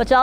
50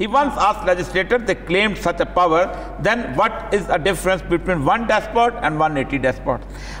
He once asked legislators, they claimed such a power, then what is a difference between one despot and 180 despots?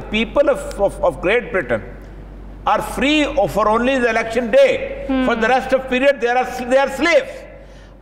the people of Great Britain are free for only the election day. For the rest of period they are slaves.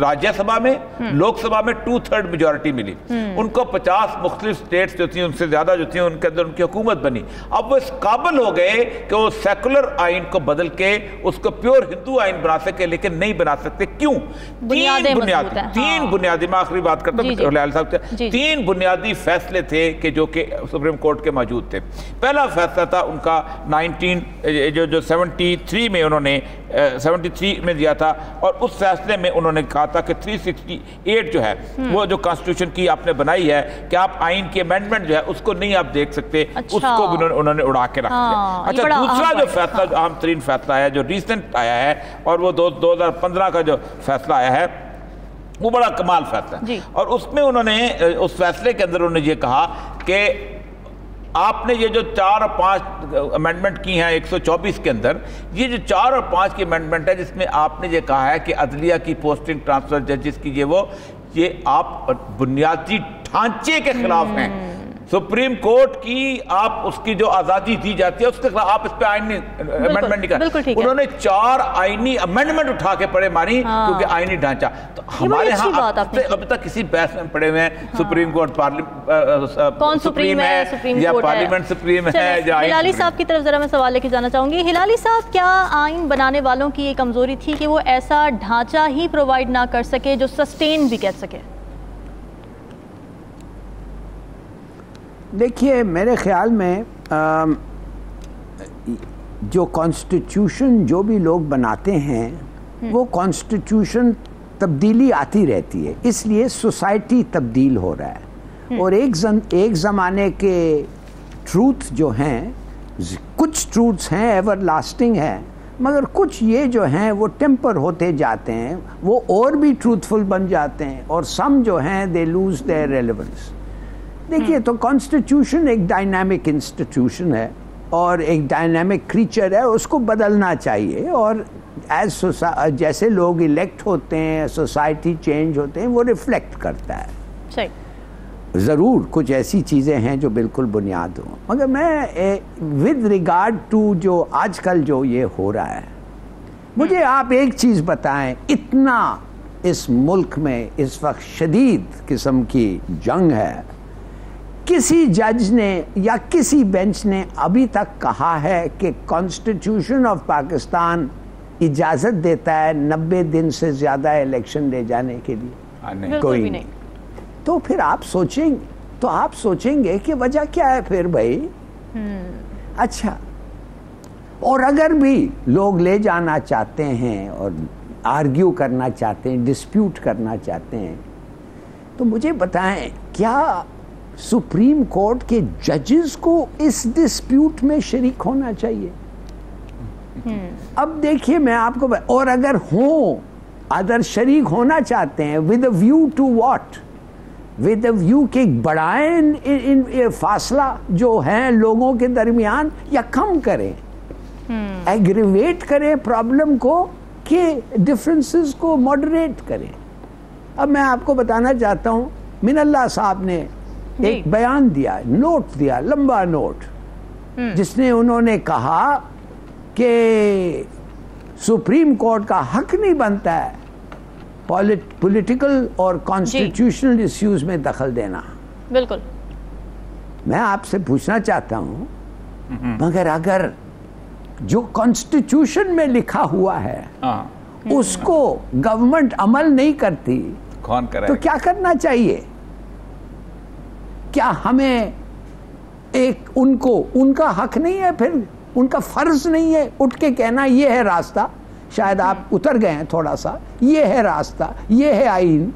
Rajya Sabha میں لوک سبھا میں 2/3 majority ملی، ان کو 50 مختلف status جو تھیں ان سے زیادہ جو تھیں ان کے اندر ان کی حکومت بنی. اب وہ اس قابل ہو گئے کہ وہ سیکولر آئین کو بدل کے اس کو پیور ہندو آئین بنا سکے، لیکن نہیں بنا سکتے. کیوں؟ تین بنیادی، میں آخری بات کرتا ہوں ہلال صاحب سے، 3 بنیادی فیصلے تھے کہ جو کہ سپریم کورٹ کے موجود تھے. پہلا فیصلہ تھا ان کا 73 میں انہوں نے 73 میں دیا تھا، اور اس فیصلے میں انہوں نے کہا تھا کہ 368 جو ہے وہ جو کانسٹیٹیوشن کی آپ نے بنائی ہے کہ آپ آئین کی امینڈمنٹ جو ہے اس کو نہیں آپ دیکھ سکتے، اس کو بھی انہوں نے اڑا کے رکھ دیا. اچھا، دوسرا جو فیصلہ جو اہم ترین فیصلہ ہے جو ریسنٹ آیا ہے اور وہ 2015 کا جو فیصلہ آیا ہے وہ بڑا کمال فیصلہ ہے. اور اس میں انہوں نے اس فیصلے کے اندر انہوں نے یہ کہا کہ آپ نے یہ جو 4 اور 5 امینڈمنٹ کی ہیں 124 کے اندر، یہ جو 4 اور 5 کی امینڈمنٹ ہے جس میں آپ نے یہ کہا ہے کہ عدلیہ کی پوسٹنگ ٹرانسفر ججز کی یہ آپ بنیادی ڈھانچے کے خلاف ہیں. سپریم کورٹ کی آپ اس کی جو آزادی دی جاتی ہے اس کے خلاف آپ اس پہ آئینی امینڈمنٹ نہیں کرتے. انہوں نے 4 آئینی امینڈمنٹ اٹھا کے پڑے ماری کیونکہ آئینی ڈھانچہ. تو ہمارے ہاں اب تک کسی بحث میں پڑے ہوئے ہیں سپریم کورٹ کون سپریم ہے یا پارلیمنٹ سپریم ہے یا آئین. ہلالی صاحب کی طرف ذرا میں سوال لے کے جانا چاہوں گی. ہلالی صاحب، کیا آئین بنانے والوں کی یہ کمزوری تھی کہ وہ ایسا ڈھانچہ ہی پرووائڈ نہ کر سکے جو سسٹین بھی کر سکے؟ دیکھیے، میرے خیال میں جو کانسٹیٹیوشن جو بھی لوگ بناتے ہیں وہ کانسٹیٹیوشن تبدیلی آتی رہتی ہے، اس لیے سوسائٹی تبدیل ہو رہا ہے. اور ایک زمانے کے ٹروتھ جو ہیں، کچھ ٹروتھس ہیں ایور لاسٹنگ ہیں، مگر کچھ یہ جو ہیں وہ ٹیمپر ہوتے جاتے ہیں، وہ اور بھی ٹروتھفل بن جاتے ہیں، اور سم جو ہیں دے لوز دیئر ریلیونس. دیکھیے، تو کانسٹیٹیوشن ایک ڈائنامک انسٹیٹیوشن ہے اور ایک ڈائنامک کریچر ہے، اس کو بدلنا چاہیے. اور جیسے لوگ الیکٹ ہوتے ہیں، سوسائٹی چینج ہوتے ہیں، وہ ریفلیکٹ کرتا ہے. صحیح، ضرور کچھ ایسی چیزیں ہیں جو بالکل بنیاد ہوں، مگر میں ود ریگارڈ ٹو جو آج کل جو یہ ہو رہا ہے، مجھے آپ ایک چیز بتائیں، اتنا اس ملک میں اس وقت شدید قسم کی جنگ ہے، کسی جج نے یا کسی بینچ نے ابھی تک کہا ہے کہ کانسٹیٹیوشن آف پاکستان اجازت دیتا ہے 90 دن سے زیادہ الیکشن لے جانے کے لیے؟ کوئی نہیں. تو پھر آپ سوچیں گے کہ وجہ کیا ہے پھر بھائی؟ اچھا، اور اگر بھی لوگ لے جانا چاہتے ہیں اور آرگیو کرنا چاہتے ہیں، ڈسپیوٹ کرنا چاہتے ہیں، تو مجھے بتائیں کیا سپریم کورٹ کے ججز کو اس ڈسپیوٹ میں شریک ہونا چاہیے؟ اب دیکھیے، میں آپ کو اور اگر شریک ہونا چاہتے ہیں with a view to what? With a view کہ بڑھائیں فاصلہ جو ہیں لوگوں کے درمیان یا کم کریں، ایگریویٹ کریں پرابلم کو کہ ڈفرنسز کو ماڈریٹ کریں. اب میں آپ کو بتانا چاہتا ہوں، من اللہ صاحب نے ایک بیان دیا، نوٹ دیا، لمبا نوٹ، جس نے انہوں نے کہا کہ سپریم کورٹ کا حق نہیں بنتا ہے پولیٹیکل اور کانسٹیٹیوشنل ایشوز میں دخل دینا. بالکل. میں آپ سے پوچھنا چاہتا ہوں، مگر اگر جو کانسٹیٹیوشن میں لکھا ہوا ہے اس کو گورنمنٹ عمل نہیں کرتی تو کیا کرنا چاہیے؟ کیا ہمیں ان کا حق نہیں ہے، پھر ان کا فرض نہیں ہے اٹھ کے کہنا یہ ہے راستہ؟ شاید آپ اتر گئے ہیں تھوڑا سا، یہ ہے راستہ، یہ ہے آئین.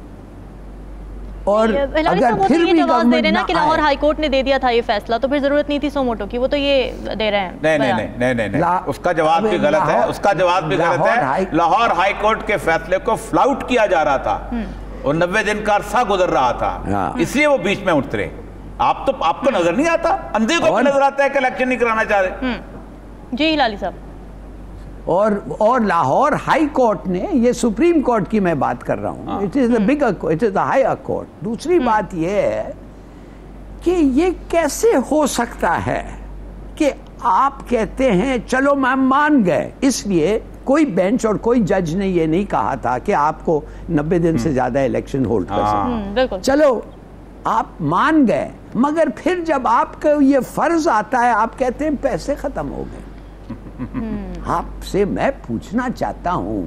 اور اگر پھر بھی جواز دے رہے نا کہ لاہور ہائی کورٹ نے دے دیا تھا یہ فیصلہ، تو پھر ضرورت نہیں تھی سو موٹو کی، وہ تو یہ دے رہے ہیں. نہیں، اس کا جواب بھی غلط ہے، اس کا جواب بھی غلط ہے. لاہور ہائی کورٹ کے فیصلے کو فلاؤٹ کیا جا رہا تھا اور 90 دن کا عرصہ گزر رہا تھا، اس لیے وہ بیچ میں اترے. آپ کو نظر نہیں آتا؟ اندھے کو نظر آتا ہے کہ الیکشن نہیں کرانا چاہ رہے. جی ہلالی صاحب. اور لاہور ہائی کورٹ نے، یہ سپریم کورٹ کی میں بات کر رہا ہوں، it is the high court. دوسری بات یہ ہے کہ یہ کیسے ہو سکتا ہے کہ آپ کہتے ہیں چلو میں مان گئے، اس لیے کوئی بینچ اور کوئی جج نے یہ نہیں کہا تھا کہ آپ کو 90 دن سے زیادہ الیکشن ہولڈ کر سکتے. چلو آپ مان گئے, مگر پھر جب آپ کا یہ فرض آتا ہے آپ کہتے ہیں پیسے ختم ہو گئے. آپ سے میں پوچھنا چاہتا ہوں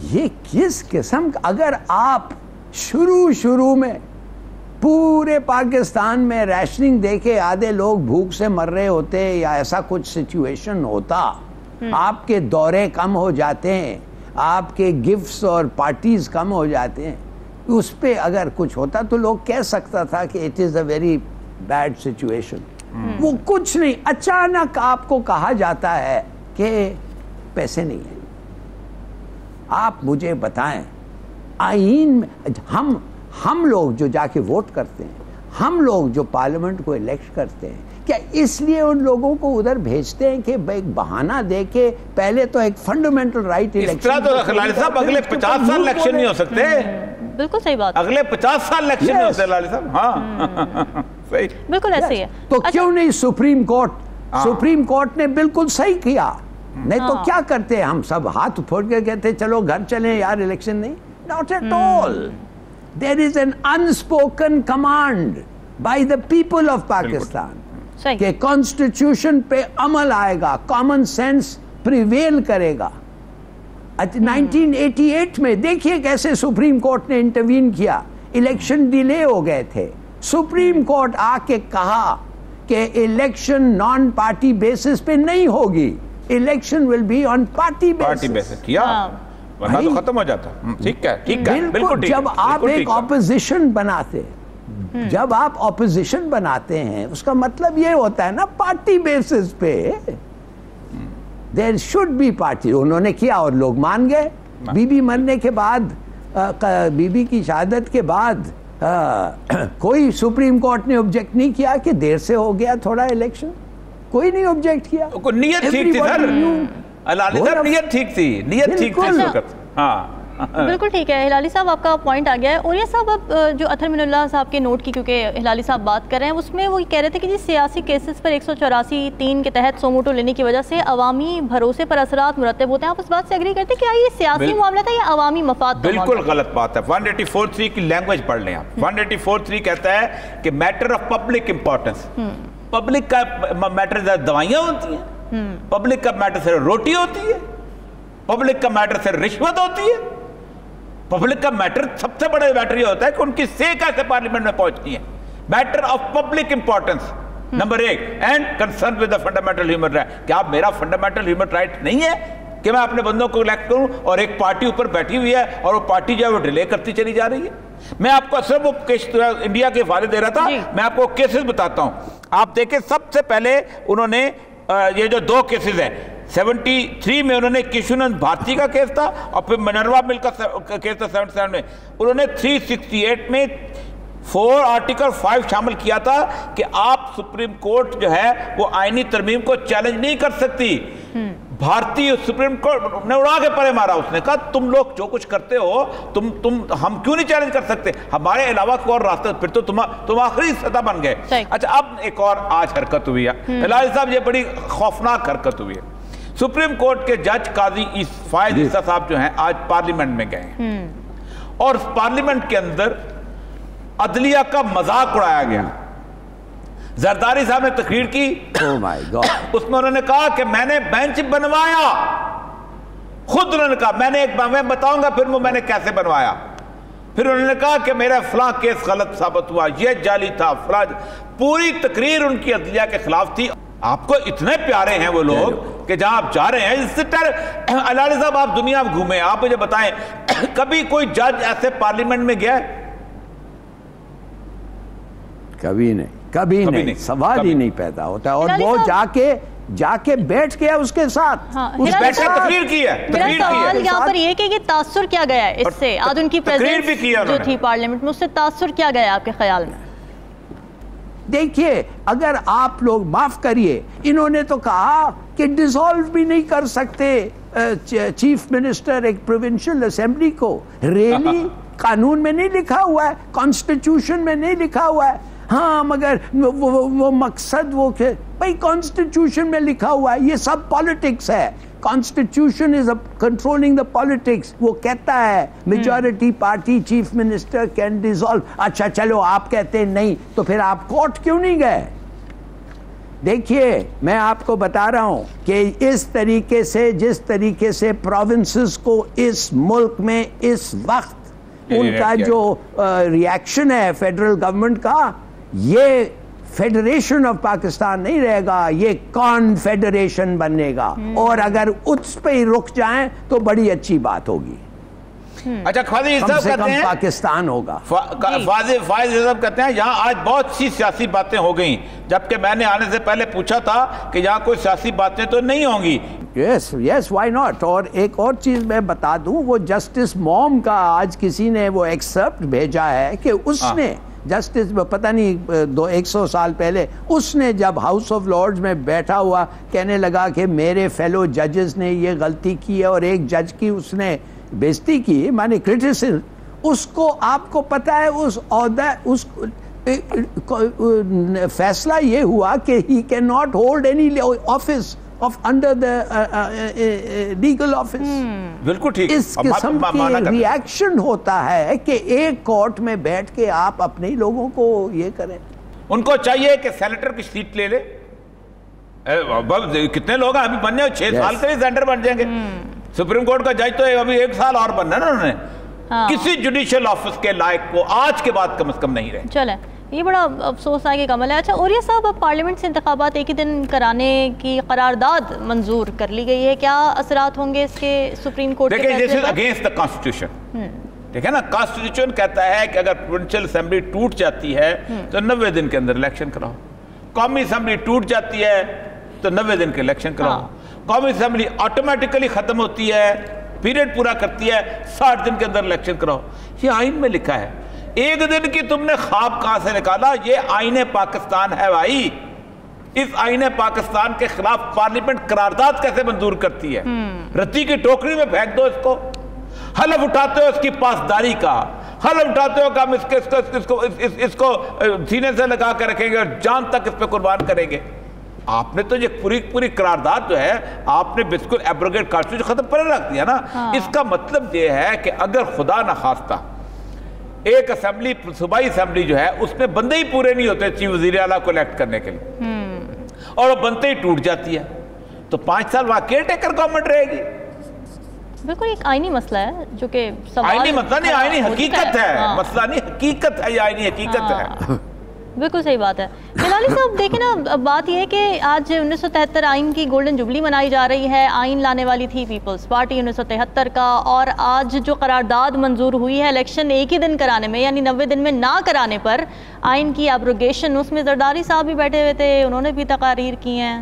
یہ کس قسم کا, اگر آپ شروع میں پورے پاکستان میں ریشننگ دے کے آدھے لوگ بھوک سے مر رہے ہوتے یا ایسا کچھ سچویشن ہوتا, آپ کے دورے کم ہو جاتے ہیں, آپ کے گفٹس اور پارٹیز کم ہو جاتے ہیں, اس پہ اگر کچھ ہوتا تو لوگ کہہ سکتا تھا کہ it is a very bad situation. وہ کچھ نہیں, اچانک آپ کو کہا جاتا ہے کہ پیسے نہیں ہیں. آپ مجھے بتائیں آئین میں ہم لوگ جو جا کے ووٹ کرتے ہیں, ہم لوگ جو پارلیمنٹ کو الیکٹ کرتے ہیں, کیا اس لیے ان لوگوں کو ادھر بھیجتے ہیں کہ ایک بہانہ دے کے پہلے تو ایک فنڈامنٹل رائٹ الیکشن, اس طرح تو خلالی صاحب اگلے 50 سال الیکشن نہیں ہو سکتے. بالکل صحیح بات, اگلے 50 سال الیکشن نہیں ہوتے خلالی صاحب. ہاں صحیح, بالکل ایسے ہی ہے. تو کیوں نہیں سپریم کورٹ نے بالکل صحیح کیا, نہیں تو کیا کرتے ہم سب ہاتھ پھوڑ کے کہتے چلو گھر چلیں یار, الیکشن نہیں. Not at all. There is an unspoken command by the people of Pakistan کہ کانسٹیٹیوشن پہ عمل آئے گا, کامن سینس پریویل کرے گا. 1988 میں دیکھیے کیسے سپریم کورٹ نے انٹروین کیا, الیکشن ڈیلے ہو گئے تھے, سپریم کورٹ آ کے کہا کہ الیکشن نان پارٹی بیسس پہ نہیں ہوگی, election will be on party basis. کیا ورنہ تو ختم ہو جاتا. ٹھیک ہے, ٹھیک ہے, بالکل ٹھیک. جب آپ ایک اپوزیشن بناتے, جب آپ اپوزیشن بناتے ہیں اس کا مطلب یہ ہوتا ہے نا پارٹی بیسس پہ, دیر شوڈ بی پارٹی. انہوں نے کیا اور لوگ مان گئے. بی بی مرنے کے بعد, بی بی کی شہادت کے بعد کوئی سپریم کورٹ نے آبجیکٹ نہیں کیا کہ دیر سے ہو گیا تھوڑا الیکشن, کوئی نہیں آبجیکٹ کیا. نیت ٹھیک تھی سر, ہلالی صاحب نیت ٹھیک تھی, نیت ٹھیک تھی اس وقت. ہاں بالکل ٹھیک ہے. ہلالی صاحب آپ کا پوائنٹ آ گیا ہے. اوریہ صاحب اب جو اطہر من اللہ صاحب کے نوٹ کی کیونکہ ہلالی صاحب بات کر رہے ہیں, اس میں وہ کہہ رہے تھے کہ جی سیاسی کیسز پر 184(3) کے تحت سوموٹو لینے کی وجہ سے عوامی بھروسے پر اثرات مرتب ہوتے ہیں. آپ اس بات سے اگری کرتے ہیں کیا یہ سیاسی معاملہ تھا یا عوامی مفاد؟ بالکل غلط بات ہے. 184(3) کی لینگویج پڑھ لیں آپ. 184(3) کہتا ہے کہ matter of public importance. Public کا میٹر دوائیاں ہوتی ہیں, پبلک کا میٹر صرف روٹی ہوتی ہے, پبلک کا میٹر صرف رشوت ہوتی ہے, پبلک کا میٹر سب سے بڑا میٹر یہ ہوتا ہے کہ ان کی سے کیسے پارلیمنٹ میں پہنچتی ہے. Matter of public importance number 1 and concern with the fundamental human right. کیا میرا فنڈامنٹل ہیومن رائٹ نہیں ہے کہ میں اپنے بندوں کو الیکٹ کروں اور ایک پارٹی اوپر بیٹھی ہوئی ہے اور وہ پارٹی جو ہے وہ ڈیلے کرتی چلی جا رہی ہے. میں آپ کو صرف وہ انڈیا کے حوالے دے رہا تھا, میں آپ کو کیسز بتاتا ہوں. آپ دیکھیں سب سے پہلے انہوں نے یہ جو 2 کیسز ہیں, 73 میں انہوں نے کشنند بھارتی کا کیس تھا اور پھر منروا مل کا کیس تھا 77 میں. انہوں نے 368 میں 4 آرٹیکل 5 شامل کیا تھا کہ آپ سپریم کورٹ جو ہے وہ آئینی ترمیم کو چیلنج نہیں کر سکتی. بھارتی سپریم کورٹ نے اڑا کے پرے مارا. اس نے کہا تم لوگ جو کچھ کرتے ہو ہم کیوں نہیں چیلنج کر سکتے, ہمارے علاوہ کوئی اور راستہ, پھر تو تم آخری سطح بن گئے. اچھا اب ایک اور آج حرکت ہوئی ہے ہلالی صاحب, یہ بڑی خوفناک حرکت ہوئی ہے. سپریم کورٹ کے جج قاضی فائز عیسیٰ صاحب جو ہیں آج پارلیمنٹ میں گئے ہیں اور پارلیمنٹ کے اندر عدلیہ کا مذاق اڑایا گیا. زرداری صاحب نے تقریر کی, اس میں انہوں نے کہا کہ میں نے بینچ بنوایا, خود انہوں نے کہا میں بتاؤں گا پھر میں نے کیسے بنوایا. پھر انہوں نے کہا کہ میرا فلاں کیس غلط ثابت ہوا, یہ جعلی تھا فلاں. پوری تقریر ان کی عدلیہ کے خلاف تھی. آپ کو اتنے پیارے ہیں وہ لوگ کہ جہاں آپ جا رہے ہیں, اس سے ہلالی صاحب آپ دنیا میں گھومیں, آپ مجھے بتائیں کبھی کوئی جج ایسے پارلیمنٹ میں گیا ہے؟ کبھی نہیں, سوال ہی نہیں پیدا ہوتا. اور وہ جا کے بیٹھ گیا اس کے ساتھ, تقریر کی ہے. میرا سوال یہاں پر یہ کہ یہ تاثر کیا گیا ہے اس سے, آج ان کی پریزنس جو تھی پارلیمنٹ میں, اس سے تاثر کیا گیا آپ کے خیال میں؟ دیکھیے اگر آپ لوگ معاف کریے, انہوں نے تو کہا کہ ڈیزالو بھی نہیں کر سکتے چیف منسٹر ایک پروونشل اسمبلی کو. ریلی قانون میں نہیں لکھا ہوا ہے, کانسٹیٹیوشن میں نہیں لکھا ہوا ہے. ہاں مگر وہ مقصد وہ کہ بھائی کانسٹیٹیوشن میں لکھا ہوا ہے، یہ سب پالیٹکس ہے. Constitution is controlling the politics. وہ کہتا ہے majority party chief minister can dissolve. اچھا چلو آپ کہتے ہیں نہیں تو پھر آپ کورٹ کیوں نہیں گئے؟ دیکھیے میں آپ کو بتا رہا ہوں کہ اس طریقے سے جس طریقے سے پروونسز کو اس ملک میں اس وقت ان کا جو ریاکشن ہے فیڈرل گورنمنٹ کا، یہ فیڈریشن آف پاکستان نہیں رہے گا، یہ کانفیڈریشن بنے گا. اور اگر اس پہ ہی رک جائیں تو بڑی اچھی بات ہوگی. اچھا خواجہ کم سے کم پاکستان ہوگا. فائز صاحب کہتے ہیں یہاں آج بہت سی سیاسی باتیں ہو گئیں، جبکہ میں نے آنے سے پہلے پوچھا تھا کہ یہاں کوئی سیاسی باتیں تو نہیں ہوں گی. Yes why not. اور ایک اور چیز میں بتا دوں، وہ جسٹس موم کا آج کسی نے وہ ایکسپٹ بھیجا ہے کہ اس نے جسٹس پتہ نہیں 100 سال پہلے اس نے جب ہاؤس آف لارڈز میں بیٹھا ہوا کہنے لگا کہ میرے فیلو ججز نے یہ غلطی کی ہے، اور ایک جج کی اس نے بےزتی کی، معنی کرٹیسزم، اس کو آپ کو پتہ ہے اس عہدہ اس فیصلہ یہ ہوا کہ he can not hold any office of under the legal office. بالکل ٹھیک. اس قسم کی ریاکشن ہوتا ہے کہ ایک کورٹ میں بیٹھ کے آپ اپنے لوگوں کو یہ کریں. ان کو چاہیے کہ سینیٹر کی سیٹ لے لے. کتنے لوگ ہیں ابھی بننے 6 سال کے لیے سینیٹر بن جائیں گے. سپریم کورٹ کا جج تو ابھی 1 سال اور بننا نا انہوں نے. کسی جوڈیشل آفس کے لائق کو آج کے بعد کم از کم نہیں رہے. چلیں یہ بڑا افسوسناک عمل ہے. اچھا اوریہ صاحب، اب پارلیمنٹ سے انتخابات ایک ہی دن کرانے کی قرارداد منظور کر لی گئی ہے، کیا اثرات ہوں گے اس کے سپریم کورٹ کے فیصلے پر؟ دیکھیں اگینسٹ دا کانسٹیٹیوشن. ٹھیک ہے نا، کانسٹیٹیوشن کہتا ہے کہ اگر پروونشل اسمبلی ٹوٹ جاتی ہے تو 90 دن کے اندر الیکشن کراؤ. قومی اسمبلی ٹوٹ جاتی ہے تو 90 دن کے الیکشن کراؤ. قومی اسمبلی آٹومیٹیکلی ختم ہوتی ہے، پیریڈ پورا کرتی ہے، 60 دن کے اندر الیکشن کراؤ. یہ آئین میں لکھا ہے. ایک دن کی تم نے خواب کہاں سے نکالا؟ یہ آئین پاکستان ہے بھائی. اس آئین پاکستان کے خلاف پارلیمنٹ قرارداد کیسے منظور کرتی ہے؟ رتی کی ٹوکری میں پھینک دو اس کو. حلف اٹھاتے ہو اس کی پاسداری کا، حلف اٹھاتے ہو کہ ہم اس کو سینے سے لگا کر رکھیں گے اور جان تک اس پہ قربان کریں گے. آپ نے تو یہ پوری قرارداد جو ہے آپ نے بالکل ایبروگیٹ کانسٹیٹیوشن ختم پر رکھ دیا نا. اس کا مطلب یہ ہے کہ اگر خدا نخواستہ ایک اسمبلی صوبائی اسمبلی جو ہے اس میں بندے ہی پورے نہیں ہوتے چیف وزیر اعلیٰ کو الیکٹ کرنے کے لیے، اور وہ بنتے ہی ٹوٹ جاتی ہے، تو 5 سال وہاں کیئر ٹیکر گورنمنٹ رہے گی. بالکل ایک آئینی مسئلہ ہے جو کہ آئینی مسئلہ نہیں، آئینی حقیقت ہے. مسئلہ نہیں، حقیقت ہے، یہ آئینی حقیقت ہے. بالکل صحیح بات ہے. ہلالی صاحب دیکھیں نا، بات یہ ہے کہ آج 1973 آئین کی گولڈن جبلی منائی جا رہی ہے. آئین لانے والی تھی پیپلز پارٹی 1973 کا، اور آج جو قرارداد منظور ہوئی ہے الیکشن ایک ہی دن کرانے میں، یعنی 90 دن میں نہ کرانے پر آئین کی ایبروگیشن، اس میں زرداری صاحب بھی بیٹھے ہوئے تھے، انہوں نے بھی تقاریر کی ہیں.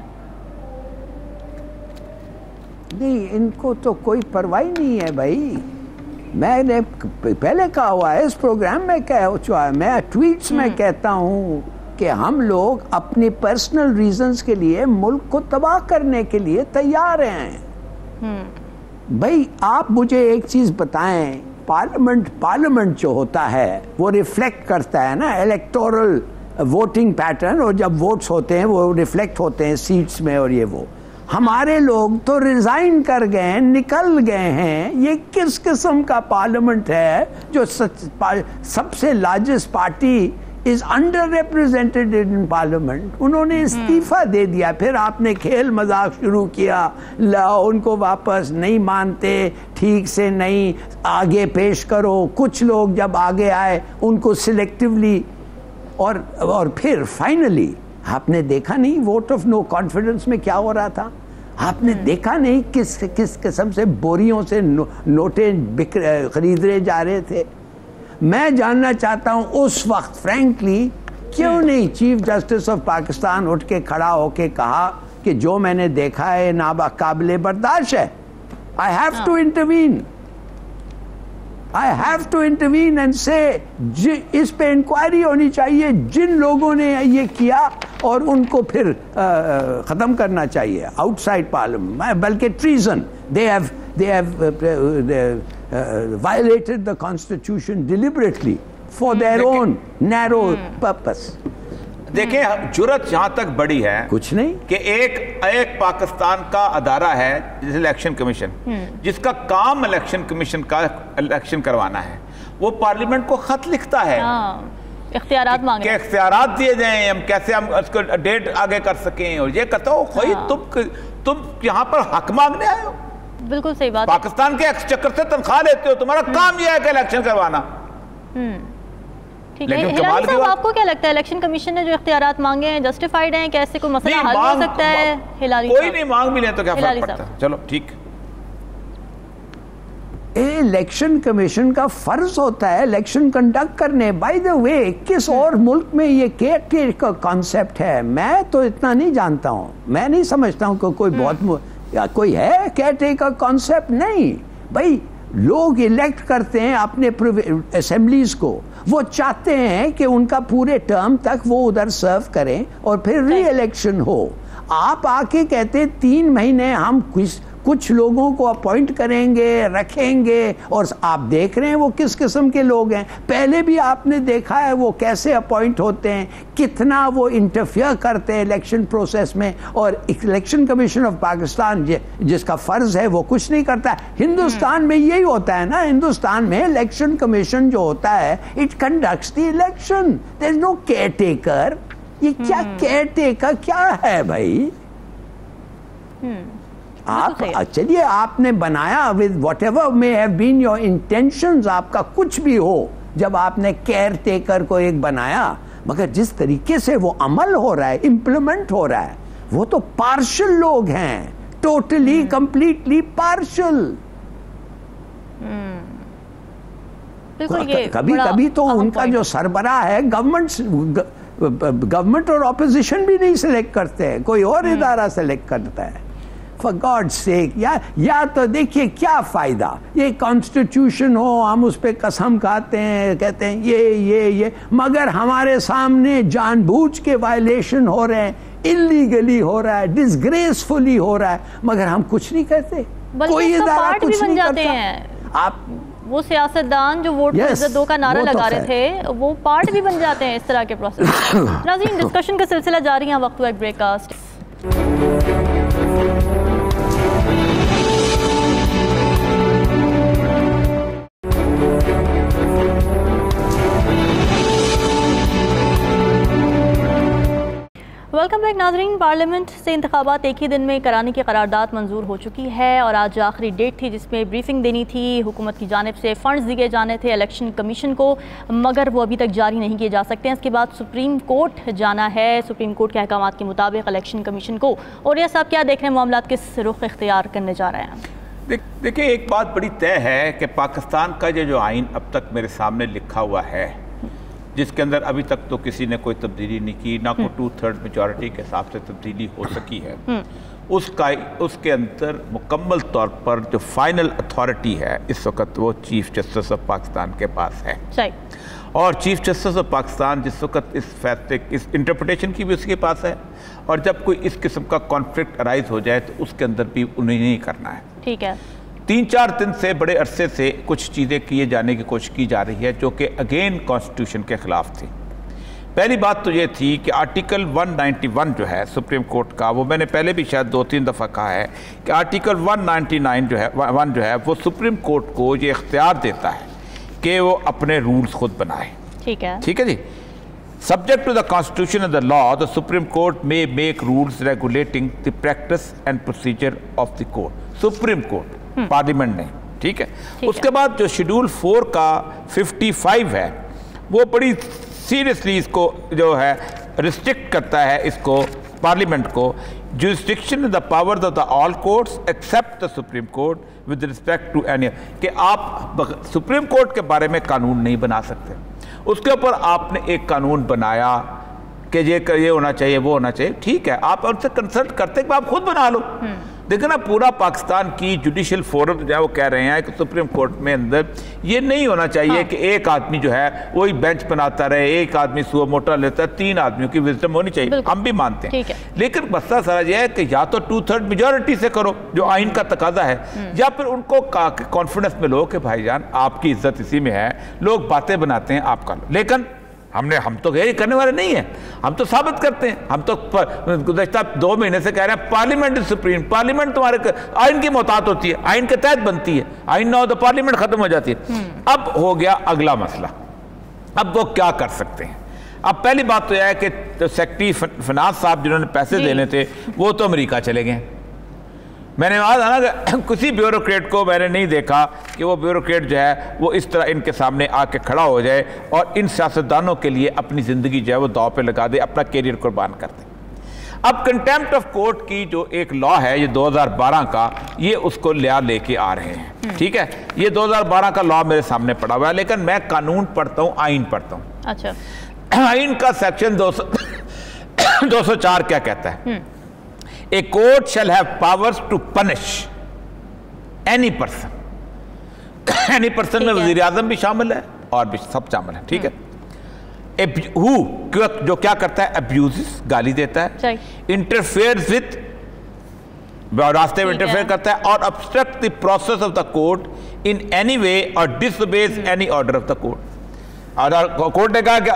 نہیں، ان کو تو کوئی پرواہ نہیں ہے بھائی. میں نے پہلے کہا ہوا ہے اس پروگرام میں کہا چاہا ہے، میں ٹویٹس میں کہتا ہوں کہ ہم لوگ اپنی پرسنل ریزنز کے لیے ملک کو تباہ کرنے کے لیے تیار ہیں. بھائی آپ مجھے ایک چیز بتائیں، پارلیمنٹ جو ہوتا ہے وہ ریفلیکٹ کرتا ہے نا الیکٹورل ووٹنگ پیٹرن، اور جب ووٹس ہوتے ہیں وہ ریفلیکٹ ہوتے ہیں سیٹس میں، اور یہ وہ ہمارے لوگ تو ریزائن کر گئے ہیں، نکل گئے ہیں. یہ کس قسم کا پارلیمنٹ ہے جو سب سے largest party is under represented in parliament? انہوں نے استعفیٰ دے دیا، پھر آپ نے کھیل مذاق شروع کیا، لاؤ ان کو واپس، نہیں مانتے، ٹھیک سے نہیں، آگے پیش کرو. کچھ لوگ جب آگے آئے ان کو سلیکٹیولی، اور پھر فائنلی آپ نے دیکھا نہیں ووٹ آف نو کانفیڈنس میں کیا ہو رہا تھا؟ آپ نے دیکھا نہیں کس قسم سے بوریوں سے نوٹیں خریدے جا رہے تھے؟ میں جاننا چاہتا ہوں اس وقت فرینکلی کیوں نہیں چیف جسٹس آف پاکستان اٹھ کے کھڑا ہو کے کہا کہ جو میں نے دیکھا ہے ناقابل برداشت ہے. I have to intervene. I have to intervene and say اس پہ انکوائری ہونی چاہیے جن لوگوں نے یہ کیا، اور ان کو پھر ختم کرنا چاہیے آؤٹ سائڈ پارلیمنٹ. بلکہ treason, they have violated the constitution deliberately for their own narrow purpose. دیکھیں جرت جہاں تک بڑی ہے کچھ نہیں کہ ایک پاکستان کا ادارہ ہے جیسے الیکشن کمیشن، جس کا کام الیکشن کمیشن کا الیکشن کروانا ہے، وہ پارلیمنٹ کو خط لکھتا ہے اختیارات مانگے کہ اختیارات دیے جائیں، ہم کیسے ہم اس کو ڈیٹ آگے کر سکیں، اور یہ کہتا ہو خوئی تم یہاں پر حق مانگنے آئے ہو، بالکل صحیح بات، پاکستان کے ایکسچیکر سے تنخواہ لیتے ہو، تمہارا کام یہ ہے کہ الیکشن کروانا۔ ٹھیک ہے، ہلالی صاحب آپ کو کیا لگتا ہے الیکشن کمیشن نے جو اختیارات مانگے ہیں جسٹیفائیڈ ہیں، کیسے کوئی مسئلہ حل ہو سکتا ہے؟ ہلالی کوئی نہیں، مانگ بھی لیں تو کیا فرق پڑتا ہے، چلو ٹھیک۔ الیکشن کمیشن کا فرض ہوتا ہے الیکشن کنڈکٹ کرنے۔ بائی دا وے کس اور ملک میں یہ کیئر ٹیکر کا کانسیپٹ ہے؟ میں تو اتنا نہیں جانتا ہوں، میں نہیں سمجھتا ہوں کہ کوئی بہت کوئی ہے کیئر ٹیکر کا کانسیپٹ۔ نہیں بھائی، لوگ الیکٹ کرتے ہیں اپنے اسمبلیز کو، وہ چاہتے ہیں کہ ان کا پورے ٹرم تک وہ ادھر سرو کریں اور پھر ری الیکشن ہو۔ آپ آ کے کہتے 3 مہینے ہم کچھ لوگوں کو اپوائنٹ کریں گے، رکھیں گے، اور آپ دیکھ رہے ہیں وہ کس قسم کے لوگ ہیں۔ پہلے بھی آپ نے دیکھا ہے وہ کیسے اپوائنٹ ہوتے ہیں، کتنا وہ انٹرفیئر کرتے ہیں الیکشن پروسیس میں، اور الیکشن کمیشن آف پاکستان جس کا فرض ہے وہ کچھ نہیں کرتا۔ ہندوستان میں یہی ہوتا ہے نا، ہندوستان میں الیکشن کمیشن جو ہوتا ہے it conducts the election, there is no caretaker. یہ کیا کیئر ٹیکر کیا ہے بھائی؟ آپ چلیے آپ نے بنایا with whatever may have been your intentions، آپ کا کچھ بھی ہو، جب آپ نے کیئر ٹیکر کو ایک بنایا، مگر جس طریقے سے وہ عمل ہو رہا ہے، امپلیمنٹ ہو رہا ہے، وہ تو پارشل لوگ ہیں، ٹوٹلی کمپلیٹلی پارشل۔ کبھی کبھی تو ان کا جو سربراہ ہے گورنمنٹ اور اپوزیشن بھی نہیں سلیکٹ کرتے ہیں، کوئی اور ادارہ سلیکٹ کرتا ہے۔ For God's sake، یا تو دیکھیے کیا فائدہ، یہ کانسٹیٹیوشن ہو، ہم اس پہ قسم کھاتے ہیں، کہتے ہیں یہ مگر ہمارے سامنے جان بوجھ کے وائلیشن ہو رہے ہیں، انلیگلی ہو رہا ہے، ڈسگریسفلی ہو رہا ہے، مگر ہم کچھ نہیں کہتے، کوئی ادارہ کچھ نہیں کرتا۔ آپ وہ سیاستدان جو ووٹ کو عزت دو کا نعرہ لگا رہے تھے وہ پارٹ بھی بن جاتے ہیں اس طرح کے پروسیس۔ ناظرین، ڈسکشن کا سلسلہ جاری ہے، وقت ہوا ایک بریک کاسٹ۔ ویلکم بیک ناظرین، پارلیمنٹ سے انتخابات ایک ہی دن میں کرانے کی قرارداد منظور ہو چکی ہے، اور آج آخری ڈیٹ تھی جس میں بریفنگ دینی تھی، حکومت کی جانب سے فنڈز دیے جانے تھے الیکشن کمیشن کو، مگر وہ ابھی تک جاری نہیں کیے جا سکتے ہیں۔ اس کے بعد سپریم کورٹ جانا ہے، سپریم کورٹ کے احکامات کے مطابق الیکشن کمیشن کو۔ اور یہ صاحب کیا دیکھ رہے ہیں، معاملات کس رخ اختیار کرنے جا رہے ہیں؟ دیکھیں، ایک بات بڑی طے ہے کہ پاکستان کا جو آئین اب تک میرے سامنے لکھا ہوا ہے، جس کے اندر ابھی تک تو کسی نے کوئی تبدیلی نہیں کی، نہ کوئی 2/3 میجورٹی کے حساب سے تبدیلی ہو سکی ہے، اس کے اندر مکمل طور پر جو فائنل اتھارٹی ہے اس وقت وہ چیف جسٹس آف پاکستان کے پاس ہے، اور چیف جسٹس آف پاکستان جس وقت اس فیصلے اس انٹرپریٹیشن کی بھی اس کے پاس ہے، اور جب کوئی اس قسم کا کانفلکٹ ارائز ہو جائے تو اس کے اندر بھی انہیں نہیں کرنا ہے۔ ٹھیک ہے، 3-4 دن سے بڑے عرصے سے کچھ چیزیں کیے جانے کی کوشش کی جا رہی ہے جو کہ اگین کانسٹیٹیوشن کے خلاف تھی۔ پہلی بات تو یہ تھی کہ آرٹیکل 191 جو ہے سپریم کورٹ کا، وہ میں نے پہلے بھی شاید 2-3 دفعہ کہا ہے کہ آرٹیکل 199 جو ہے وہ سپریم کورٹ کو یہ اختیار دیتا ہے کہ وہ اپنے رولز خود بنائے۔ ٹھیک ہے جی، subject to the constitution and the law, the supreme court may make rules regulating the practice and procedure of the court, supreme court, parliament نہیں۔ ٹھیک ہے، اس کے بعد جو شیڈول 4 کا 55 ہے وہ بڑی سیریسلی اس کو جو ہے ریسٹرکٹ کرتا ہے اس کو پارلیمنٹ کو، jurisdiction the powers of the all courts except the Supreme Court with respect to any، کہ آپ سپریم کورٹ کے بارے میں قانون نہیں بنا سکتے۔ اس کے اوپر آپ نے ایک قانون بنایا کہ یہ ہونا چاہیے، وہ ہونا چاہیے، ٹھیک ہے، آپ ان سے کنسلٹ کرتے کہ آپ خود بنا لو۔ دیکھیں نا، پورا پاکستان کی جوڈیشل فورم جو ہے وہ کہہ رہے ہیں کہ سپریم کورٹ میں اندر یہ نہیں ہونا چاہیے کہ ایک آدمی جو ہے وہی بینچ بناتا رہے، ایک آدمی سو موٹا لیتا ہے، 3 آدمیوں کی وزڈم ہونی چاہیے، ہم بھی مانتے ہیں، لیکن مسئلہ سارا یہ ہے کہ یا تو 2/3 میجورٹی سے کرو جو آئین کا تقاضا ہے، یا پھر ان کو کانفیڈنس میں لو کہ بھائی جان آپ کی عزت اسی میں ہے، لوگ باتیں بناتے ہیں، آپ کر لو۔ لیکن ہم تو یہ کرنے والے نہیں ہیں, ہم تو ثابت کرتے ہیں. ہم تو گزشتہ 2 مہینے سے کہہ رہے ہیں پارلیمنٹ از سپریم, پارلیمنٹ تمہارے آئین کی محتاط ہوتی ہے, آئین کے تحت بنتی ہے, آئین نہ ہو تو پارلیمنٹ ختم ہو جاتی ہے. اب ہو گیا اگلا مسئلہ, اب وہ کیا کر سکتے ہیں. اب پہلی بات تو یہ ہے کہ سیکٹری فنانس صاحب جنہوں نے پیسے دینے تھے وہ تو امریکہ چلے گئے. میں نے کہا نا کہ کسی بیوروکریٹ کو میں نے نہیں دیکھا کہ وہ بیوروکریٹ جو ہے وہ اس طرح ان کے سامنے آ کے کھڑا ہو جائے اور ان سیاستدانوں کے لیے اپنی زندگی جو ہے وہ داؤ پہ لگا دے, اپنا کیریئر قربان کر دے. اب کنٹیمپٹ آف کورٹ کی جو ایک لا ہے یہ 2012 کا, یہ اس کو لے کے آ رہے ہیں. ٹھیک ہے, یہ 2012 کا لا میرے سامنے پڑا ہوا ہے, لیکن میں قانون پڑھتا ہوں, آئین پڑھتا ہوں. اچھا, آئین کا سیکشن 204 کیا کہتا ہے؟ A court shall have powers to punish any person. Any person میں وزیر اعظم بھی شامل ہے اور بھی سب شامل ہے. ٹھیک ہے, who جو کیا کرتا ہے, abuses گالی دیتا ہے, interferes with راستے میں انٹرفیئر کرتا ہے, اور obstruct the process of the court in any way or disobeys any order of the court. اور کورٹ نے کہا کہ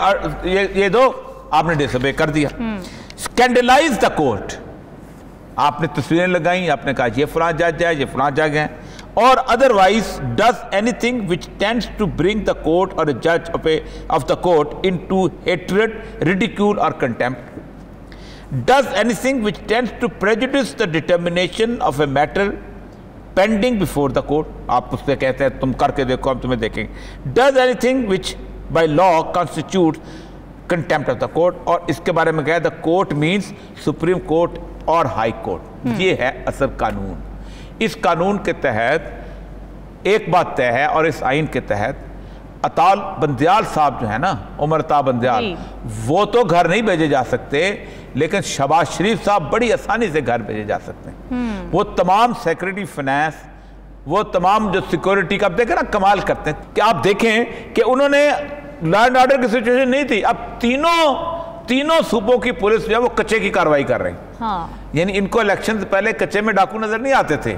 یہ دو, آپ نے ڈس اوبے کر دیا. Scandalize the court, آپ نے تصویریں لگائیں, آپ نے کہا یہ فلاں جج ہے, یہ فلاں جج ہے, اور otherwise does anything which tends to bring the court or a judge of the court into hatred, ridicule or contempt. Does anything which tends to prejudice the determination of a matter pending before the court. آپ اس سے کہتے ہیں تم کر کے دیکھو, ہم تمہیں دیکھیں گے. Does anything which by law constitutes contempt of the court. اور اس کے بارے میں کہا the court means supreme court اور ہائی کورٹ. یہ ہے اصل قانون. اس قانون کے تحت ایک بات طے ہے, اور اس آئین کے تحت اطال بندیال صاحب جو ہے نا, عمر عطا بندیال, وہ تو گھر نہیں بھیجے جا سکتے, لیکن شہباز شریف صاحب بڑی آسانی سے گھر بھیجے جا سکتے ہیں. وہ تمام سیکرٹری فنانس, وہ تمام جو سیکورٹی کا آپ دیکھیں نا کمال کرتے ہیں, کہ آپ دیکھیں کہ انہوں نے لا اینڈ آرڈر کی سچویشن نہیں تھی, اب تینوں صوبوں کی پولیس جو ہے وہ کچے کی کاروائی کر رہی ہیں. یعنی ان کو الیکشن سے پہلے کچے میں ڈاکو نظر نہیں آتے تھے,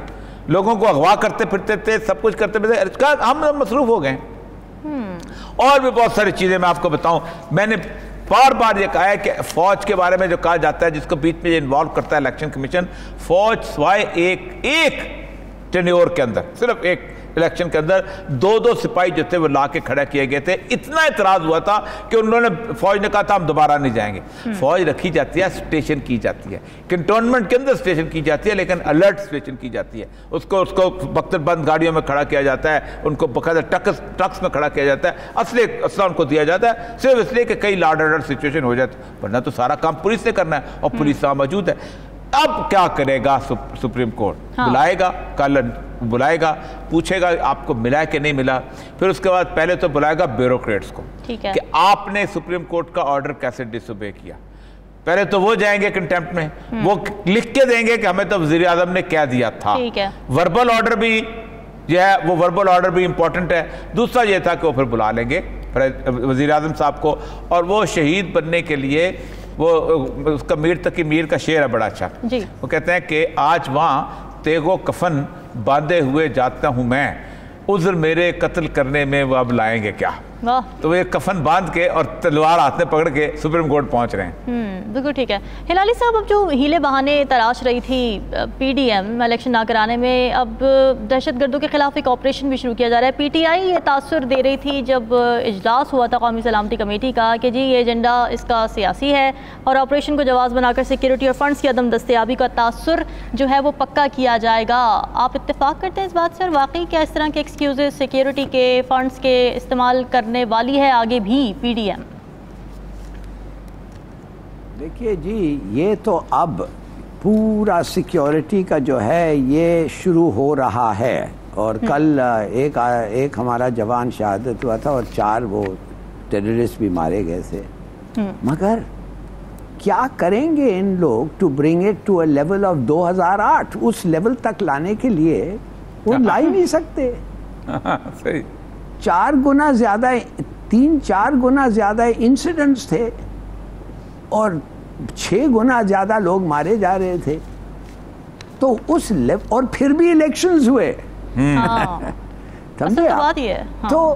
لوگوں کو اغوا کرتے پھرتے تھے, سب کچھ کرتے پھرتے, ہم مصروف ہو گئے. اور بھی بہت ساری چیزیں میں آپ کو بتاؤں. میں نے بار بار یہ کہا ہے کہ فوج کے بارے میں جو کہا جاتا ہے, جس کو بیچ میں یہ انوالو کرتا ہے الیکشن کمیشن, فوج سوائے ایک ٹینیور کے اندر, صرف ایک الیکشن کے اندر 2 سپاہی جو تھے وہ لا کے کھڑا کیے گئے تھے. اتنا اعتراض ہوا تھا کہ انہوں نے, فوج نے کہا تھا ہم دوبارہ نہیں جائیں گے. فوج رکھی جاتی ہے, اسٹیشن کی جاتی ہے, کنٹونمنٹ کے اندر اسٹیشن کی جاتی ہے, لیکن الرٹ اسٹیشن کی جاتی ہے. اس کو بختر بند گاڑیوں میں کھڑا کیا جاتا ہے, ان کو باقاعدہ ٹرکس میں کھڑا کیا جاتا ہے, اسلحہ ان کو دیا جاتا ہے, صرف اس لیے کہ کئی لا اینڈ آرڈر سچویشن ہو جاتی, ورنہ تو سارا کام پولیس نے کرنا ہے, اور پولیس وہاں موجود ہے. اب کیا کرے گا سپریم کورٹ؟ بلائے گا, کل بلائے گا, پوچھے گا آپ کو ملا کہ نہیں ملا. پھر اس کے بعد پہلے تو بلائے گا بیوروکریٹس کو کہ آپ نے سپریم کورٹ کا آرڈر کیسے ڈس اوبے کیا. پہلے تو وہ جائیں گے کنٹیمپٹ میں, وہ لکھ کے دیں گے کہ ہمیں تو وزیر اعظم نے کہہ دیا تھا. وربل آرڈر بھی جو ہے وہ وربل آرڈر بھی امپورٹنٹ ہے. دوسرا یہ تھا کہ وہ پھر بلا لیں گے وزیر اعظم صاحب کو, اور وہ شہید بننے کے لیے وہ اس کا میر تقی میر کا شعر ہے بڑا اچھا. وہ کہتے ہیں کہ آج وہاں تیغ و کفن باندھے ہوئے جاتا ہوں میں, عذر میرے قتل کرنے میں وہ اب لائیں گے کیا. تو وہ ایک کفن باندھ کے اور تلوار ہاتھ میں پکڑ کے سپریم کورٹ پہنچ رہے ہیں. بالکل ٹھیک ہے. ہلالی صاحب, اب جو ہیلے بہانے تراش رہی تھی پی ڈی ایم الیکشن نہ کرانے میں, اب دہشت گردوں کے خلاف ایک آپریشن بھی شروع کیا جا رہا ہے. پی ٹی آئی یہ تاثر دے رہی تھی جب اجلاس ہوا تھا قومی سلامتی کمیٹی کا کہ جی یہ ایجنڈا اس کا سیاسی ہے, اور آپریشن کو جواز بنا کر سیکیورٹی اور فنڈز کی عدم دستیابی کا تاثر جو ہے وہ پکا کیا جائے گا. آپ اتفاق کرتے ہیں اس بات سے, اور واقعی کیا اس طرح کے ایکسکیوزز سیکیورٹی کے فنڈز کے استعمال کرنے والی ہے آگے بھی پی ڈی ایم؟ دیکھیے جی, یہ تو اب پورا سیکیورٹی کا جو ہے یہ شروع ہو رہا ہے, اور کل ایک ہمارا جوان شہادت ہوا تھا اور 4 وہ ٹیررسٹ بھی مارے گئے تھے. مگر کیا کریں گے ان لوگ to bring it to a level of 2008؟ اس لیول تک لانے کے لیے وہ لا ہی نہیں سکتے. 4 گنا زیادہ 3-4 گنا زیادہ انسیڈنٹس تھے, اور 6 گنا زیادہ لوگ مارے جا رہے تھے. تو اس اور پھر بھی الیکشنز ہوئے. تو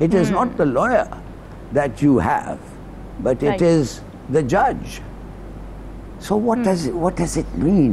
It is not the lawyer that you have, but it is the judge. So what does it mean?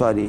sorry.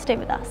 Stay with us.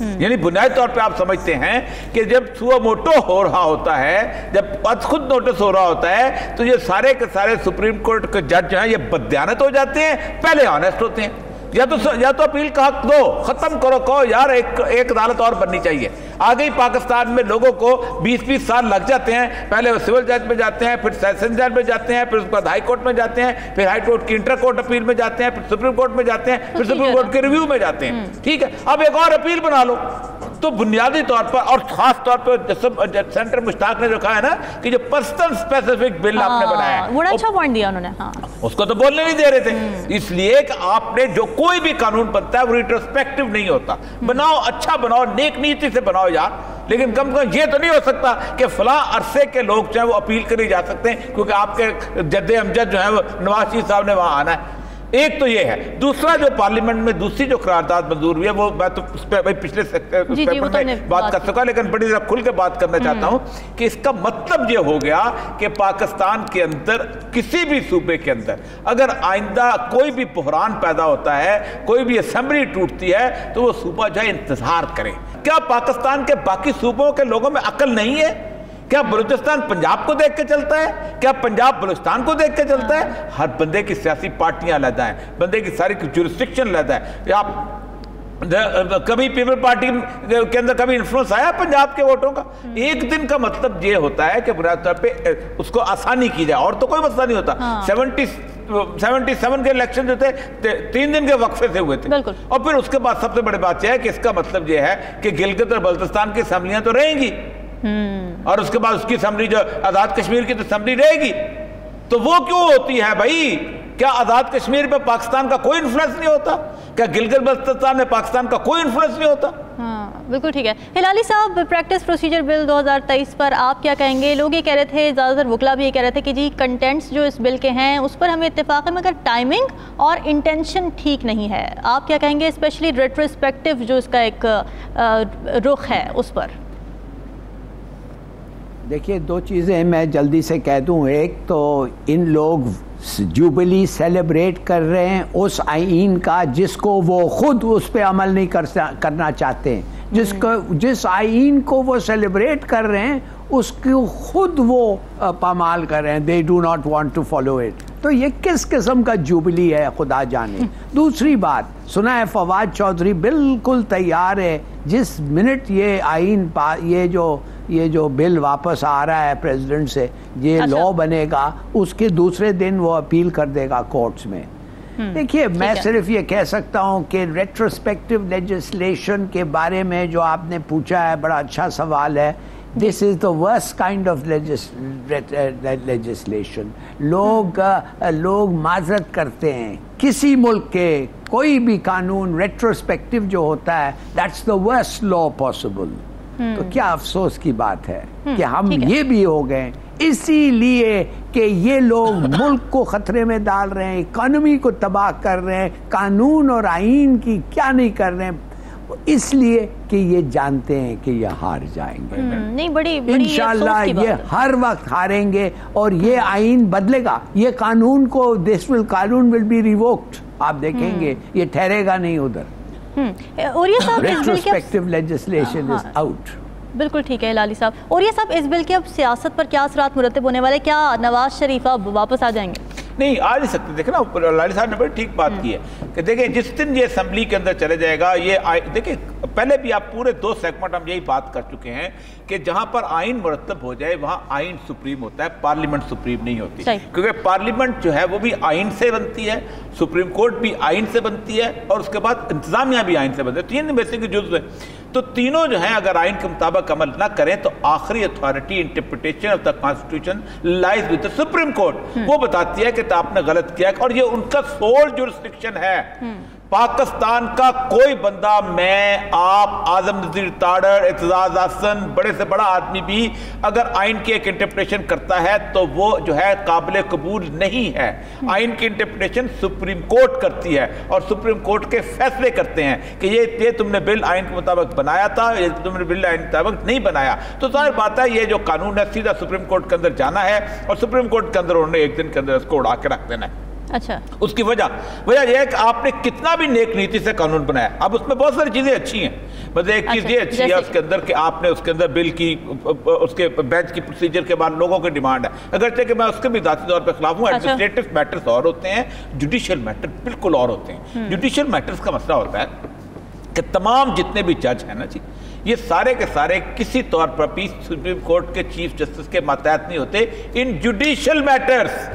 یعنی بنیادی طور پہ آپ سمجھتے ہیں کہ جب سو موٹو ہو رہا ہوتا ہے، جب خود نوٹس ہو رہا ہوتا ہے، تو یہ سارے کے سارے سپریم کورٹ کے جج جو ہیں یہ بددیانت ہو جاتے ہیں، پہلے آنیسٹ ہوتے ہیں. یا تو اپیل کا حق دو، ختم کرو، کہو یار ایک عدالت اور بننی چاہیے. آگے پاکستان میں لوگوں کو 20-20 سال لگ جاتے ہیں، پہلے وہ سول جج میں جاتے ہیں، پھر سیشن جج میں جاتے ہیں، پھر اس کے بعد ہائی کورٹ میں جاتے ہیں، پھر ہائی کورٹ کی انٹر کورٹ اپیل میں جاتے ہیں، پھر سپریم کورٹ میں جاتے ہیں، پھر سپریم کورٹ کے ریویو میں جاتے ہیں. ٹھیک ہے، اب ایک اور اپیل بنا لو. تو بنیادی طور پر اور خاص طور پر سینٹر مشتاق نے جو کہا ہے نا کہ جو پرسنل اسپیسیفک بل آپ نے بنایا ہے، بڑا اچھا پوائنٹ دیا انہوں نے. اس کو تو بولنے نہیں دے رہے تھے، اس لیے کہ آپ نے جو کوئی بھی قانون بنتا ہے وہ ریٹروسپیکٹو نہیں ہوتا. بناؤ، اچھا بناؤ، نیک نیتی سے بناؤ یار، لیکن کم سے کم یہ تو نہیں ہو سکتا کہ فلاں عرصے کے لوگ جو ہیں وہ اپیل کرے جا سکتے ہیں کیونکہ آپ کے جد امجد جو ہے وہ نواز شریف صاحب نے وہاں آنا ہے. ایک تو یہ ہے. دوسرا جو پارلیمنٹ میں دوسری جو قرارداد منظور ہوئی ہے وہ میں تو اس پہ پچھلے پیپر میں بات کر چکا، لیکن بڑی ذرا کھل کے بات کرنا چاہتا ہوں کہ اس کا مطلب یہ ہو گیا کہ پاکستان کے اندر کسی بھی صوبے کے اندر اگر آئندہ کوئی بھی بحران پیدا ہوتا ہے، کوئی بھی اسمبلی ٹوٹتی ہے، تو وہ صوبہ جو ہے انتظار کرے. کیا پاکستان کے باقی صوبوں کے لوگوں میں عقل نہیں ہے؟ کیا بلوچستان پنجاب کو دیکھ کے چلتا ہے؟ کیا پنجاب بلوچستان کو دیکھ کے چلتا ہے؟ ہر بندے کی سیاسی پارٹیاں علیحدہ ہیں، بندے کی ساری جورسڈکشن علیحدہ ہے. آپ کبھی پیپل پارٹی کے اندر کبھی انفلوئنس آیا پنجاب کے ووٹوں کا؟ ایک دن کا مطلب یہ ہوتا ہے کہ بنیادی طور پہ اس کو آسانی کی جائے، اور تو کوئی مسئلہ نہیں ہوتا. 77 کے الیکشن جو تھے 3 دن کے وقفے سے ہوئے تھے، اور پھر اس کے بعد سب سے بڑی بات یہ ہے کہ اس کا مطلب یہ ہے کہ گلگت اور بلتستان کی اسمبلیاں تو رہیں گی، اور اس کے بعد اس کی اسمبلی جو آزاد کشمیر کی تو اسمبلی رہے گی. تو وہ کیوں ہوتی ہے بھائی؟ کیا آزاد کشمیر پہ پاکستان کا کوئی انفلوئنس نہیں ہوتا؟ کیا گلگت بلتستان میں پاکستان کا کوئی انفلوئنس نہیں ہوتا؟ بالکل ٹھیک ہے. ہلالی صاحب، پریکٹس پروسیجر بل 2023 پر آپ کیا کہیں گے؟ لوگ یہ کہہ رہے تھے، زیادہ تر وکلا بھی یہ کہہ رہے تھے کہ جی کنٹینٹس جو اس بل کے ہیں اس پر ہمیں اتفاق ہے، مگر ٹائمنگ اور انٹینشن ٹھیک نہیں ہے. آپ کیا کہیں گے اسپیشلی ریٹروسپیکٹیو جو اس کا ایک رخ ہے اس پر؟ دیکھیے، 2 چیزیں میں جلدی سے کہہ دوں. ایک تو ان لوگ جوبلی سیلیبریٹ کر رہے ہیں اس آئین کا جس کو وہ خود اس پہ عمل نہیں کرنا چاہتے ہیں. جس آئین کو وہ سیلیبریٹ کر رہے ہیں اس کو خود وہ پامال کر رہے ہیں. they do not want to follow it. تو یہ کس قسم کا جوبلی ہے خدا جانے. دوسری بات سنا ہے، فواد چودھری بالکل تیار ہے جس منٹ یہ آئین یہ جو بل واپس آ رہا ہے پریزیڈنٹ سے، یہ لا بنے گا، اس کے دوسرے دن وہ اپیل کر دے گا کورٹس میں. دیکھیے، میں صرف یہ کہہ سکتا ہوں کہ ریٹروسپیکٹیو لیجسلیشن کے بارے میں جو آپ نے پوچھا ہے، بڑا اچھا سوال ہے. This is the worst kind of legislation. لوگ معذرت کرتے ہیں. کسی ملک کے کوئی بھی قانون ریٹروسپیکٹیو جو ہوتا ہے that's the worst law possible. تو کیا افسوس کی بات ہے کہ ہم یہ بھی ہو گئے، اسی لیے کہ یہ لوگ ملک کو خطرے میں ڈال رہے ہیں، اکانومی کو تباہ کر رہے ہیں، قانون اور آئین کی کیا نہیں کر رہے ہیں، اس لیے کہ یہ جانتے ہیں کہ یہ ہار جائیں گے. نہیں، بڑی انشاءاللہ یہ ہر وقت ہاریں گے اور یہ آئین بدلے گا. یہ قانون کو قانون will be revoked. آپ دیکھیں گے یہ ٹھہرے گا نہیں ادھر. ریٹروسپیکٹیو لیجسلیشن از آؤٹ. بالکل ٹھیک ہے ہلالی صاحب. اور یہ صاحب، اس بل کے اب سیاست پر کیا اثرات مرتب ہونے والے؟ کیا نواز شریف اب واپس آ جائیں گے؟ نہیں، آ نہیں سکتے. دیکھیں نا، لالی صاحب نے بڑی ٹھیک بات کی ہے کہ دیکھیں جس دن یہ اسمبلی کے اندر چلے جائے گا، یہ دیکھیں پہلے بھی آپ پورے 2 سیگمنٹ ہم یہی بات کر چکے ہیں کہ جہاں پر آئین مرتب ہو جائے وہاں آئین سپریم ہوتا ہے، پارلیمنٹ سپریم نہیں ہوتی. کیونکہ پارلیمنٹ جو ہے وہ بھی آئین سے بنتی ہے، سپریم کورٹ بھی آئین سے بنتی ہے، اور اس کے بعد انتظامیہ بھی آئین سے بنتی ہے. 3 بیسک جزو ہیں. تو تینوں جو ہیں اگر آئین کے مطابق عمل نہ کریں تو آخری authority interpretation of the constitution lies with the supreme court. وہ بتاتی ہے کہ آپ نے غلط کیا، اور یہ ان کا سول جورسڈکشن ہے. پاکستان کا کوئی بندہ، میں، آپ، اعظم نذیر تاڑر، اعتزاز احسن، بڑے سے بڑا آدمی بھی اگر آئین کی ایک انٹرپریٹیشن کرتا ہے تو وہ جو ہے قابل قبول نہیں ہے. آئین کی انٹرپریٹیشن سپریم کورٹ کرتی ہے، اور سپریم کورٹ کے فیصلے کرتے ہیں کہ یہ تم نے بل آئین کے مطابق بنایا تھا، یہ تم نے بل آئین کے مطابق نہیں بنایا. تو ظاہر بات ہے یہ جو قانون ہے سیدھا سپریم کورٹ کے اندر جانا ہے، اور سپریم کورٹ کے اندر انہوں نے ایک دن کے اندر اس کو اڑا کے رکھ دینا ہے. اچھا، اس کی وجہ یہ ہے کہ آپ نے کتنا بھی نیک نیتی سے قانون بنایا. اب اس میں بہت ساری چیزیں اچھی ہیں، بس ایک چیز یہ اچھی ہے اس کے اندر کہ آپ نے اس کے اندر بل کی اس کے بینچ کی پروسیجر کے بعد لوگوں کی ڈیمانڈ ہے، اگرچہ کہ میں اس کے بھی ذاتی طور پہ خلاف ہوں. ایڈمنسٹریٹو میٹرز اور ہوتے ہیں، جوڈیشل میٹر بالکل اور ہوتے ہیں. جوڈیشل میٹرز کا مسئلہ ہوتا ہے کہ تمام جتنے بھی جج ہیں نا جی، یہ سارے کے سارے کسی طور پر بھی سپریم کورٹ کے چیف جسٹس کے ماتحت نہیں ہوتے ان جوڈیشل میٹرز.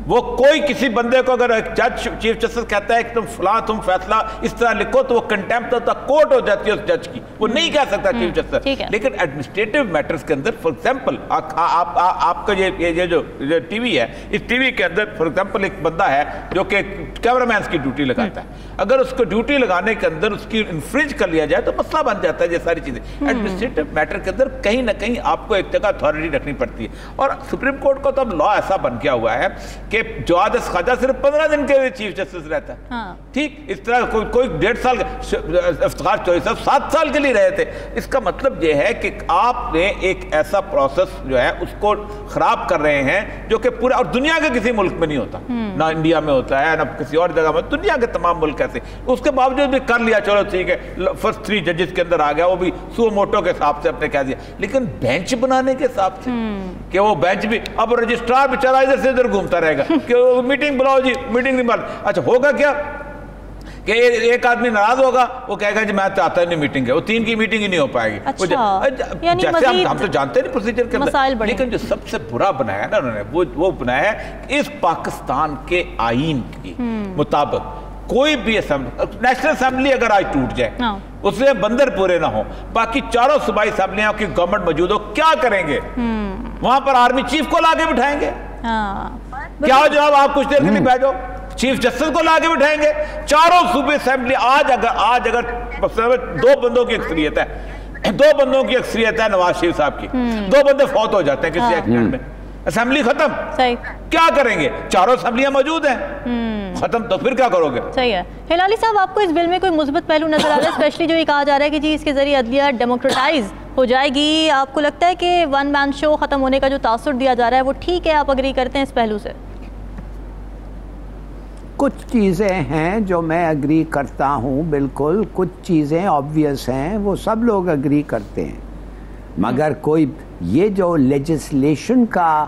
وہ کوئی کسی بندے کو اگر ایک جج چیف جسٹس کہتا ہے کہ تم فلاں تم فیصلہ اس طرح لکھو تو وہ کنٹیمپٹ آف دی کورٹ ہو جاتی ہے اس جج کی، وہ نہیں کہہ سکتا چیف جسٹس. لیکن ایڈمنسٹریٹو میٹرز کے اندر فار ایگزامپل آپ کا یہ جو ٹی وی ہے، اس ٹی وی کے اندر فار ایگزامپل ایک بندہ ہے جو کہ کیمرہ مینس کی ڈیوٹی لگاتا ہے، اگر اس کو ڈیوٹی لگانے کے اندر اس کی انفرنج کر لیا جائے تو مسئلہ بن جاتا ہے. یہ ساری چیزیں ایڈمنسٹریٹو میٹر کے اندر کہیں نہ کہیں آپ کو ایک جگہ اتھارٹی رکھنی پڑتی ہے. اور سپریم کورٹ کا تو اب لا ایسا بن گیا ہوا ہے کہ جواد خواجہ صرف 15 دن کے چیف جسٹس رہتا ہے. ٹھیک اس طرح کوئی 1.5 سال افتخار چوہدری صاحب 7 سال کے لیے رہے تھے. اس کا مطلب یہ ہے کہ آپ نے ایک ایسا پروسیس جو ہے اس کو خراب کر رہے ہیں جو کہ پورا اور دنیا کے کسی ملک میں نہیں ہوتا، نہ انڈیا میں ہوتا ہے نہ کسی اور جگہ میں، دنیا کے تمام ملک ایسے. اس کے باوجود بھی کر لیا، چلو ٹھیک ہے فرسٹ 3 ججز کے اندر آ گیا، وہ بھی سو موٹو کے حساب سے اپنے کہہ دیا. لیکن بینچ بنانے کے حساب سے کہ وہ بینچ بھی اب رجسٹرار بیچارہ ادھر سے ادھر گھومتا رہے گا کہ میٹنگ بلاؤ جی، میٹنگ نہیں بلاؤ. اچھا ہوگا کیا کہ ایک آدمی ناراض ہوگا، وہ کہے گا جی میں چاہتا نہیں میٹنگ ہے، وہ 3 کی میٹنگ ہی نہیں ہو پائے گی. جیسے ہم تو جانتے نہیں پروسیجر کے اندر، لیکن جو سب سے برا بنایا نا انہوں نے وہ بنایا ہے اس پاکستان کے آئین کے مطابق کوئی بھی نیشنل اسمبلی اگر آج ٹوٹ جائے اس میں بندر پورے نہ ہو، باقی چاروں صوبائی اسمبلیاں کی گورنمنٹ موجود ہو، کیا کریں گے؟ وہاں پر آرمی چیف کو لا کے بٹھائیں گے. کیا ہو جناب آپ کچھ دیر کے لیے بیٹھ جاؤ، چیف جسٹس کو لا کے بٹھائیں گے. چاروں صوبے اسمبلی آج اگر 2 بندوں کی اکثریت ہے، 2 بندوں کی اکثریت ہے نواز شریف صاحب کی، 2 بندے فوت ہو جاتے ہیں کسی ایکسیڈنٹ میں، اسمبلی ختم. کیا کریں گے؟ چاروں اسمبلیاں موجود ہیں، ختم. تو پھر کیا کرو گے؟ صحیح ہے. ہلالی صاحب آپ کو اس بل میں کوئی مثبت پہلو نظر آ رہا ہے؟ اسپیشلی جو یہ کہا جا رہا ہے کہ جی اس کے ذریعے عدلیہ ڈیموکریٹائز ہو جائے گی. آپ کو لگتا ہے کہ ون مین شو ختم ہونے کا جو تاثر دیا جا رہا ہے وہ ٹھیک ہے؟ آپ اگری کرتے ہیں اس پہلو سے؟ کچھ چیزیں ہیں جو میں اگری کرتا ہوں بالکل، کچھ چیزیں آبویس ہیں وہ سب لوگ اگری کرتے ہیں، مگر کوئی یہ جو لیجسلیشن کا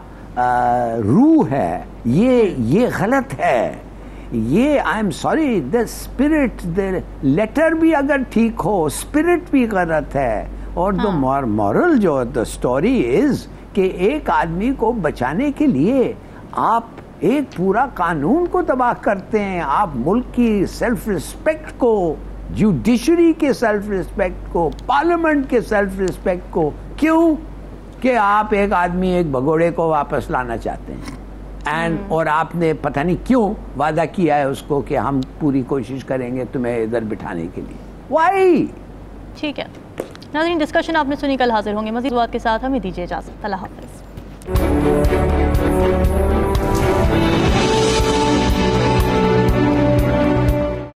روح ہے یہ غلط ہے. یہ I am sorry the spirit the letter بھی اگر ٹھیک ہو اسپرٹ بھی غلط ہے. اور دا مورل جو دا اسٹوری از کہ ایک آدمی کو بچانے کے لیے آپ ایک پورا قانون کو تباہ کرتے ہیں، آپ ملک کی سیلف رسپیکٹ کو، جوڈیشری کے سیلف رسپیکٹ کو، پارلیمنٹ کے سیلف رسپیکٹ کو. کیوں کہ آپ ایک آدمی ایک بھگوڑے کو واپس لانا چاہتے ہیں اور آپ نے پتہ نہیں کیوں وعدہ کیا ہے اس کو کہ ہم پوری کوشش کریں گے تمہیں ادھر بٹھانے کے لیے. وائی؟ ٹھیک ہے ناظرین، ڈسکشن آپ نے سنی، کل حاضر ہوں گے مزید بات کے ساتھ. ہمیں دیجیے اجازت. اللہ حافظ.